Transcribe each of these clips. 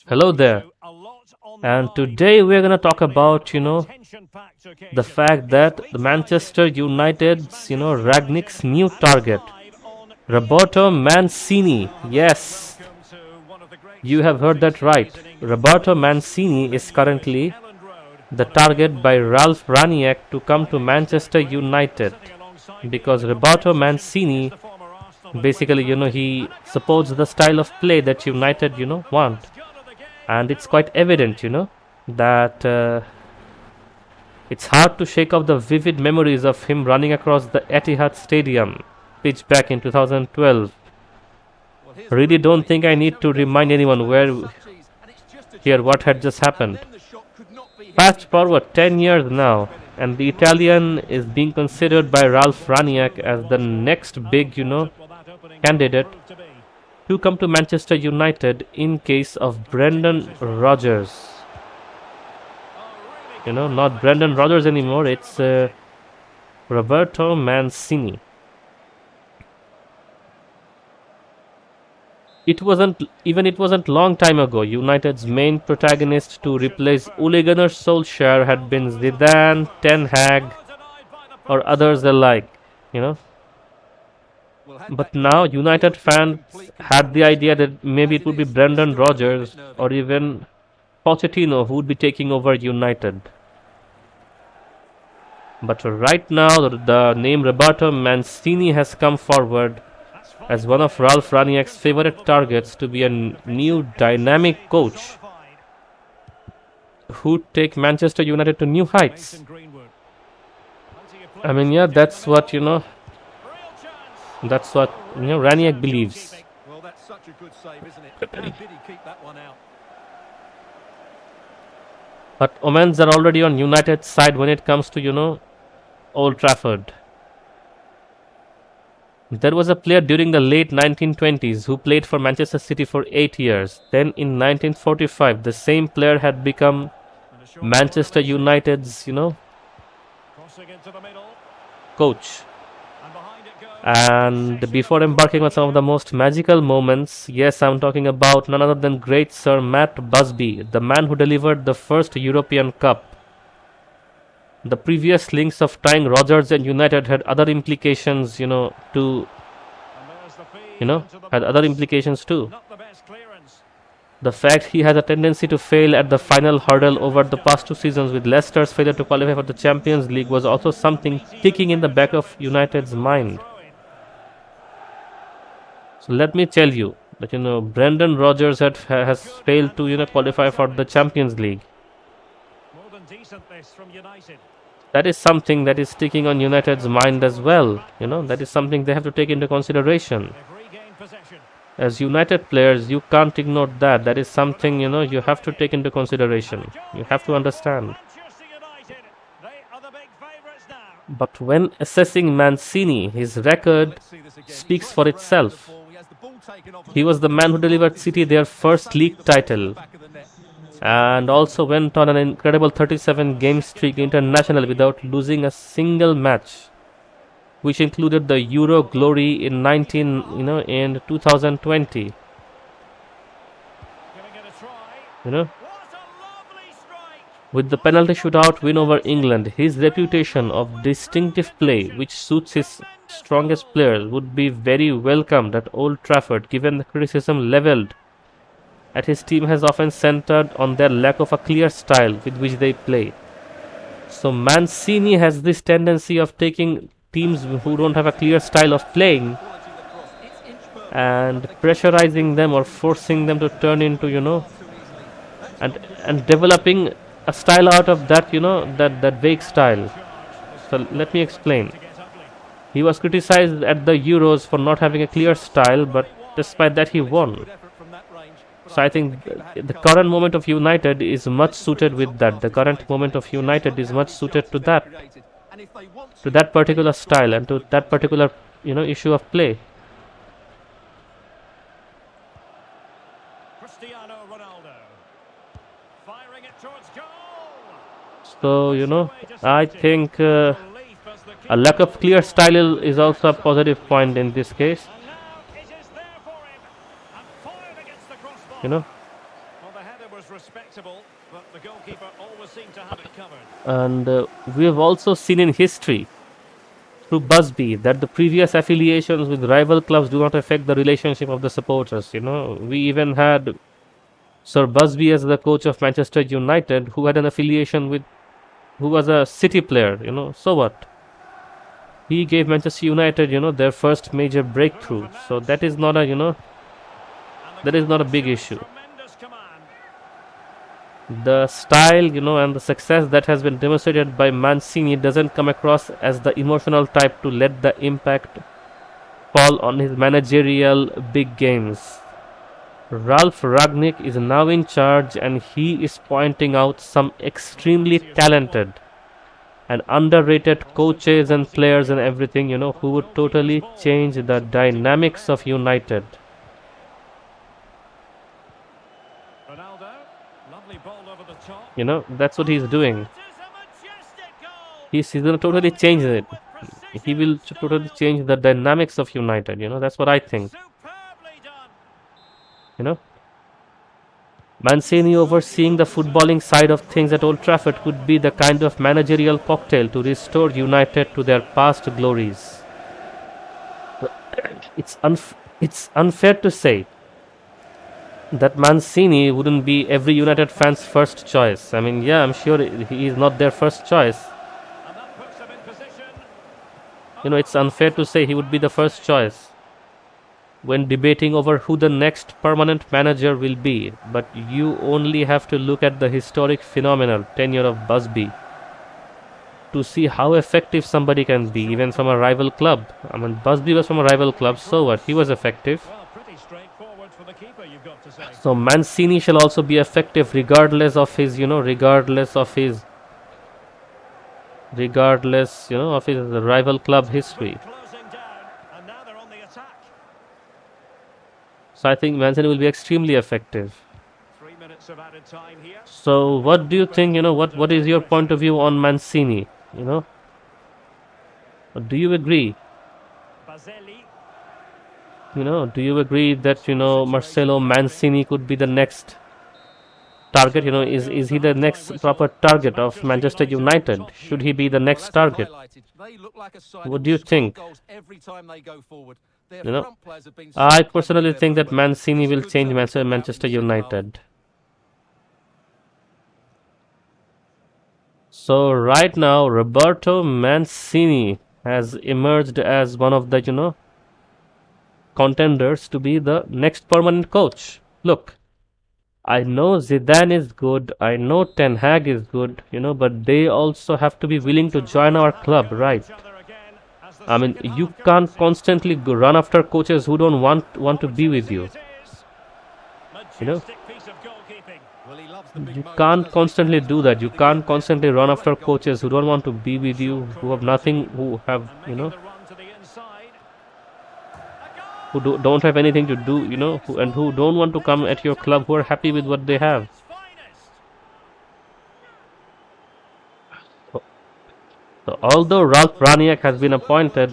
Hello there. And today we're going to talk about, the fact that the Manchester United's, Ragnick's new target, Roberto Mancini. Yes, you have heard that right. Roberto Mancini is currently the target by Ralph Rangnick to come to Manchester United, because Roberto Mancini basically, he supports the style of play that United, want. And it's quite evident, that it's hard to shake off the vivid memories of him running across the Etihad Stadium pitch back in 2012. Really don't think I need to remind anyone what had just happened. Fast forward 10 years now, and the Italian is being considered by Ralf Rangnick as the next big, candidate to come to Manchester United in case of Brendan Rodgers. Not Brendan Rodgers anymore, it's Roberto Mancini. It wasn't long time ago United's main protagonist to replace Ole Gunnar Solskjaer had been Zidane, Ten Hag or others alike, But now United fans had the idea that maybe it would be Brendan Rodgers or even Pochettino who would be taking over United. But right now the name Roberto Mancini has come forward as one of Ralf Rangnick's favorite targets to be a new dynamic coach who take Manchester United to new heights. I mean, that's what, that's what, Rangnick believes. Well, that's such a good save, isn't it? How did he keep that one out? But Omens are already on United's side when it comes to, Old Trafford. There was a player during the late 1920s who played for Manchester City for 8 years. Then in 1945, the same player had become Manchester United's, coach. And before embarking on some of the most magical moments, yes, I'm talking about none other than great Sir Matt Busby, the man who delivered the first European Cup. The previous links of tying Rodgers and United had other implications, had other implications too. The fact he has a tendency to fail at the final hurdle over the past 2 seasons with Leicester's failure to qualify for the Champions League was also something ticking in the back of United's mind. So let me tell you that, Brendan Rodgers has failed to, qualify for the Champions League. That is something that is sticking on United's mind as well. That is something they have to take into consideration. As United players, you can't ignore that. That is something, you have to take into consideration. You have to understand. But when assessing Mancini, his record speaks for itself. He was the man who delivered City their first league title, and also went on an incredible 37-game streak internationally without losing a single match, which included the Euro glory in 2020. With the penalty shootout win over England, his reputation of distinctive play, which suits his strongest players, would be very welcomed at Old Trafford, given the criticism levelled at his team has often centered on their lack of a clear style with which they play. So Mancini has this tendency of taking teams who don't have a clear style of playing and pressurizing them or forcing them to turn into, and developing a style out of that, that vague style. So let me explain. He was criticized at the Euros for not having a clear style, but despite that he won. So I think the current moment of United is much suited with that. The current moment of United is much suited to that particular style and to that particular, issue of play. Cristiano Ronaldo firing it towards goal. So, I think a lack of clear style is also a positive point in this case. respectable, but the goalkeeper always seemed to have it covered. And we have also seen in history through Busby that the previous affiliations with rival clubs do not affect the relationship of the supporters. We even had Sir Busby as the coach of Manchester United, who had an affiliation with, who was a City player. So what? He gave Manchester United, their first major breakthrough. So that is not a, that is not a big issue. Tremendous command. The style, and the success that has been demonstrated by Mancini doesn't come across as the emotional type to let the impact fall on his managerial big games. Ralph Ragnick is now in charge, and he is pointing out some extremely talented and underrated coaches and players and everything, who would totally change the dynamics of United. Ronaldo, lovely ball over the top. That's what he's doing. It is a majestic goal. He's going to totally change it. He will totally change the dynamics of United. That's what I think. Superbly done. Mancini overseeing the footballing side of things at Old Trafford could be the kind of managerial cocktail to restore United to their past glories. It's unfair to say that Mancini wouldn't be every United fan's first choice. I mean, yeah, I'm sure he is not their first choice. And that puts them in position. It's unfair to say he would be the first choice when debating over who the next permanent manager will be, but you only have to look at the historic phenomenal tenure of Busby to see how effective somebody can be, even from a rival club. I mean, Busby was from a rival club, so what? He was effective. Well, pretty straightforward for the keeper, you've got to say. So Mancini shall also be effective regardless of his, regardless of his rival club history. Closing down, and now they're on the attack. So I think Mancini will be extremely effective. 3 minutes of added time here. So what do you think, what is your point of view on Mancini, Do you agree? Bazelli. Do you agree that, Marcelo Mancini could be the next target? Is he the next proper target of Manchester United? Should he be the next target? What do you think? I personally think that Mancini will change Manchester United. So right now, Roberto Mancini has emerged as one of the, contenders to be the next permanent coach. Look, I know Zidane is good, I know Ten Hag is good, but they also have to be willing to join our club, right? I mean, you can't constantly run after coaches who don't want to be with you. Majestic piece of goalkeeping. You can't constantly do that. You can't constantly run after coaches who don't want to be with you, who have nothing, who have, Making the run to the inside. A goal. who don't have anything to do, and who don't want to come at your club, who are happy with what they have. Its finest. So although Ralph Rangnick has been appointed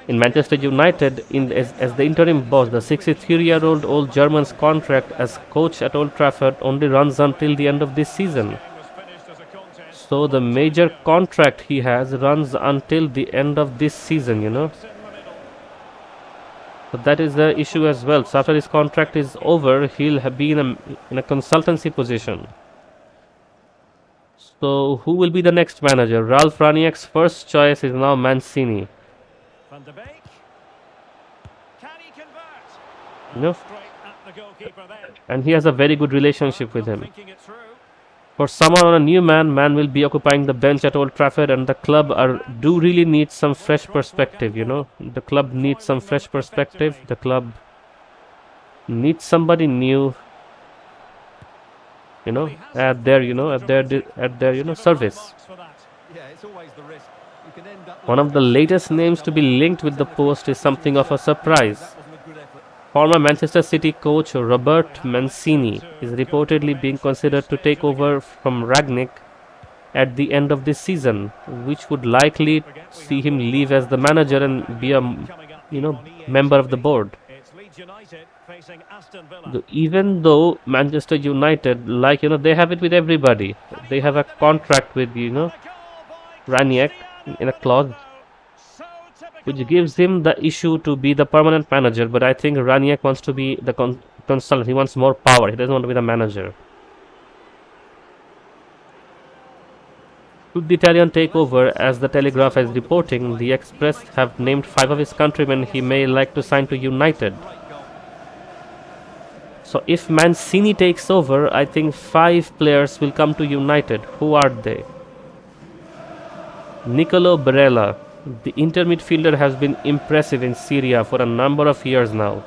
in Manchester United as the interim boss, the 63-year-old old German's contract as coach at Old Trafford only runs until the end of this season. Game was finished as a contest. So the major contract he has runs until the end of this season, In the middle. So that is the issue as well. So after his contract is over, he'll be in a consultancy position. So who will be the next manager? Ralf Rangnick's first choice is now Mancini. Van de Beek. Can he convert? You know, Straight at the goalkeeper then. and he has a very good relationship with him. Thinking it through. For someone on a new man will be occupying the bench at Old Trafford, and the club do really need some fresh perspective. The club needs some fresh perspective. The club needs somebody new. At their service. One of the latest names to be linked with the post is something of a surprise. Former Manchester City coach Roberto Mancini is reportedly being considered to take over from Ragnick at the end of this season, which would likely see him leave as the manager and be a member of the board. It's Leeds United facing Aston Villa. Even though Manchester United, like, they have it with everybody. They have a contract with, Rangnick in a clause which gives him the issue to be the permanent manager. But I think Rangnick wants to be the consultant. He wants more power. He doesn't want to be the manager. Should the Italian take over, as the Telegraph is reporting, the Express have named 5 of his countrymen he may like to sign to United. So if Mancini takes over, I think 5 players will come to United. Who are they? Nicolo Barella, the Inter midfielder, has been impressive in Syria for a number of years now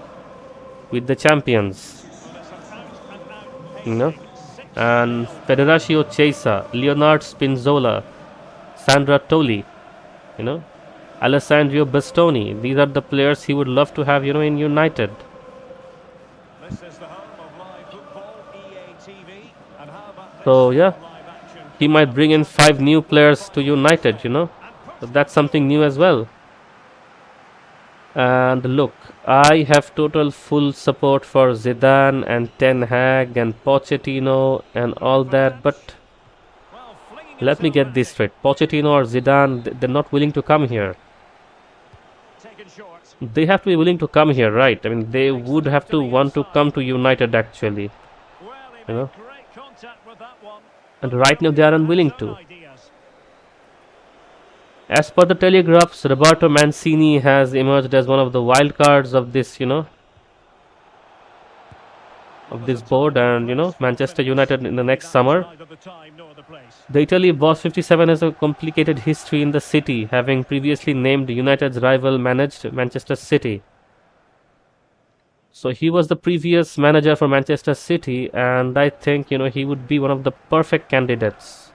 with the champions. And Federico Chiesa, Leonard Spinazzola, Sandra Tolli, Alessandro Bastoni. These are the players he would love to have, in United. This is the home of live football, EA TV. And how about this So yeah, live action? he might bring in 5 new players to United, So that's something new as well. And look, I have total full support for Zidane and Ten Hag and Pochettino and all that, but Well, flinging it let me to get this straight. Pochettino or Zidane, they're not willing to come here. taken short. They have to be willing to come here, right? I mean, they would have to want to come to United actually. Well, he You know. made great contact with that one. And right now they are unwilling His own to. ideas. As per the Telegraphs, Roberto Mancini has emerged as one of the wild cards of this, of this board, and Manchester United in the next summer. Neither the time nor the place. The Italy boss 57 has a complicated history in the city, having previously named United's rival managed Manchester City. So he was the previous manager for Manchester City, and I think he would be one of the perfect candidates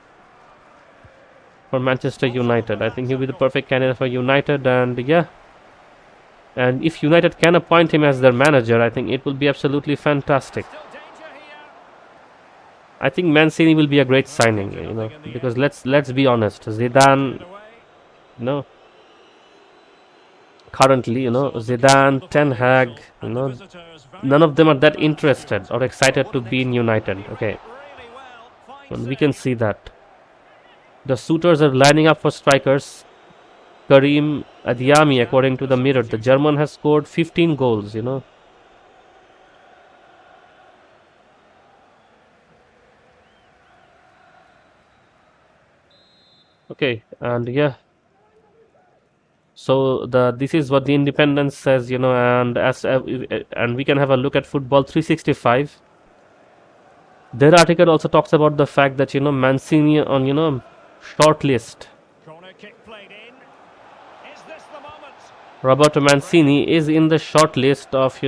for Manchester United. I think he'll be the perfect candidate for United, and yeah. And if United can appoint him as their manager, I think it will be absolutely fantastic. Still danger here. I think Mancini will be a great signing, because let's be honest, Zidane, Away. currently, Zidane, Ten Hag, Visitors very none of them are that interested or excited to be in United. Okay, really well. Fine and we save. can see that. The suitors are lining up for strikers. Karim Adeyemi, according to the Mirror, the German has scored 15 goals, Okay, and yeah. So this is what the Independent says, and and we can have a look at Football 365. Their article also talks about the fact that Mancini on shortlist. Corner kick played in. Is this the moment? Roberto Mancini is in the shortlist of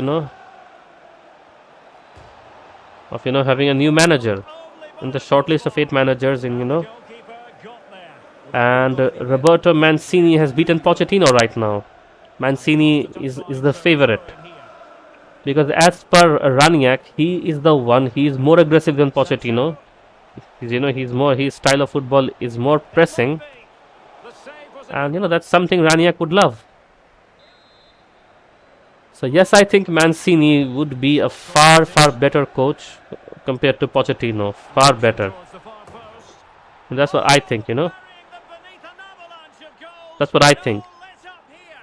having a new manager in the shortlist of 8 managers in Goalkeeper got there. and Roberto Mancini has beaten Pochettino right now. Mancini is the favorite Here. because as per Rangnick, he is the one. He is more aggressive than Pochettino. His style of football is more pressing, The save was and that's something Rangnick would love. So yes, I think Mancini would be a far better coach compared to Pochettino. Far better. towards the far post. And that's what I think. Burying them beneath an avalanche of goals. That's what I They're think. all lit up here.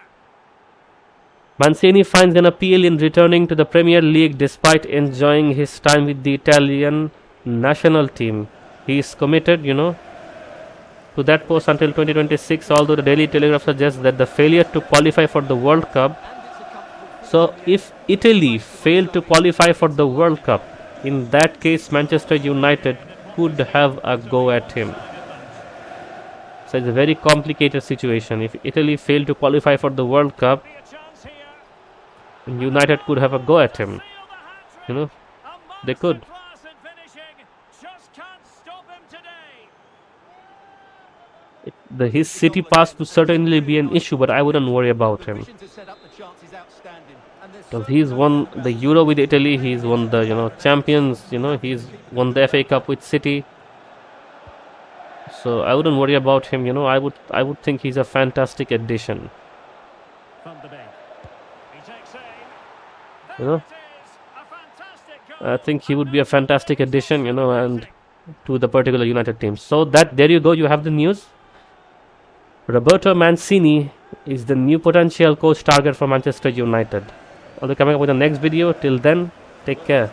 Mancini finds an appeal in returning to the Premier League despite enjoying his time with the Italian national team. He is committed, to that post until 2026, although the Daily Telegraph suggests that the failure to qualify for the World Cup. So if Italy failed to qualify for the World Cup, in that case Manchester United could have a go at him. So it's a very complicated situation. If Italy failed to qualify for the World Cup, Be a chance here. United could have a go at him. Seal the hat-trick. A They could. masterclass in finishing. Just can't stop him today. His City pass would certainly be an issue, but I wouldn't worry about him. Because he's won the Euro with Italy, he's won the champions, he's won the FA Cup with City. So I wouldn't worry about him. I would think he's a fantastic addition. Van de Beek. He takes aim. You know, I think he would be a fantastic addition, and to the particular United team. So that there you go, you have the news. Roberto Mancini is the new potential coach target for Manchester United. I'll be coming up with the next video. Till then, take care.